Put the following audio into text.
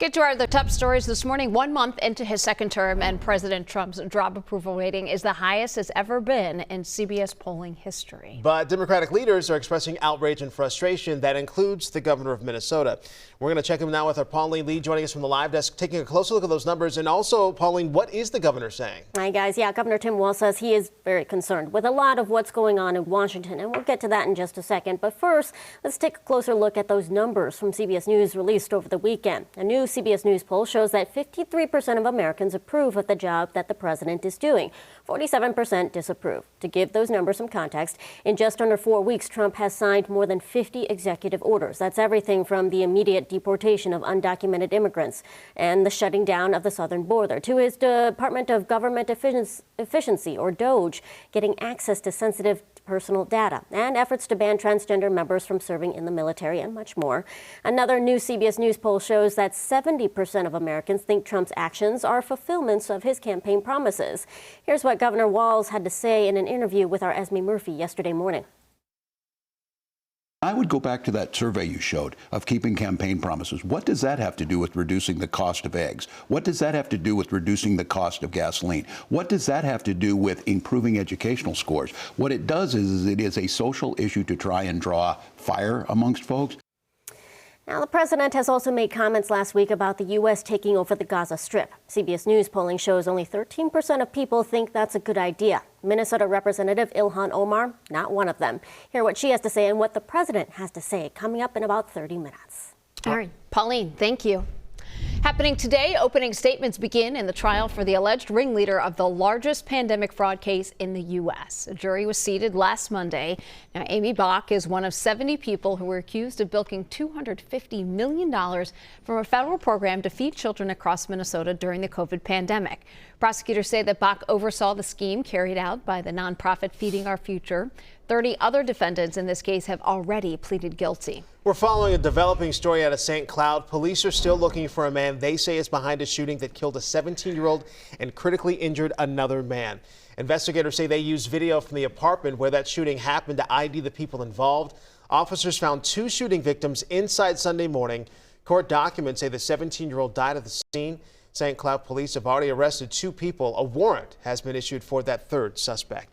Get to our other top stories this morning. 1 month into his second term, and President Trump's job approval rating is the highest it's ever been in CBS polling history. But Democratic leaders are expressing outrage and frustration. That includes the governor of Minnesota. We're going to check in now with our Pauline Lee joining us from the live desk, taking a closer look at those numbers. And also, Pauline, what is the governor saying? Hi, guys. Yeah, Governor Tim Walz says he is very concerned with a lot of what's going on in Washington, and we'll get to that in just a second. But first, let's take a closer look at those numbers from CBS News released over the weekend. A new CBS News poll shows that 53% of Americans approve of the job that the president is doing. 47% disapprove. To give those numbers some context, in just under 4 weeks, Trump has signed more than 50 executive orders. That's everything from the immediate deportation of undocumented immigrants and the shutting down of the southern border to his Department of Government Efficiency, or DOGE, getting access to sensitive personal data, and efforts to ban transgender members from serving in the military, and much more. Another new CBS News poll shows that 70% of Americans think Trump's actions are fulfillments of his campaign promises. Here's what Governor Walz had to say in an interview with our Esme Murphy yesterday morning. I would go back to that survey you showed of keeping campaign promises. What does that have to do with reducing the cost of eggs? What does that have to do with reducing the cost of gasoline? What does that have to do with improving educational scores? What it does is it is a social issue to try and draw fire amongst folks. Now, the president has also made comments last week about the U.S. taking over the Gaza Strip. CBS News polling shows only 13% of people think that's a good idea. Minnesota Representative Ilhan Omar, not one of them. Hear what she has to say and what the president has to say coming up in about 30 minutes. All right, Pauline, thank you. Happening today, opening statements begin in the trial for the alleged ringleader of the largest pandemic fraud case in the U.S. A jury was seated last Monday. Now, Amy Bach is one of 70 people who were accused of bilking $250 million from a federal program to feed children across Minnesota during the COVID pandemic. Prosecutors say that Bach oversaw the scheme carried out by the nonprofit Feeding Our Future. 30 other defendants in this case have already pleaded guilty. We're following a developing story out of St. Cloud. Police are still looking for a man they say is behind a shooting that killed a 17-year-old and critically injured another man. Investigators say they used video from the apartment where that shooting happened to ID the people involved. Officers found 2 shooting victims inside Sunday morning. Court documents say the 17-year-old died at the scene. St. Cloud police have already arrested 2 people. A warrant has been issued for that third suspect.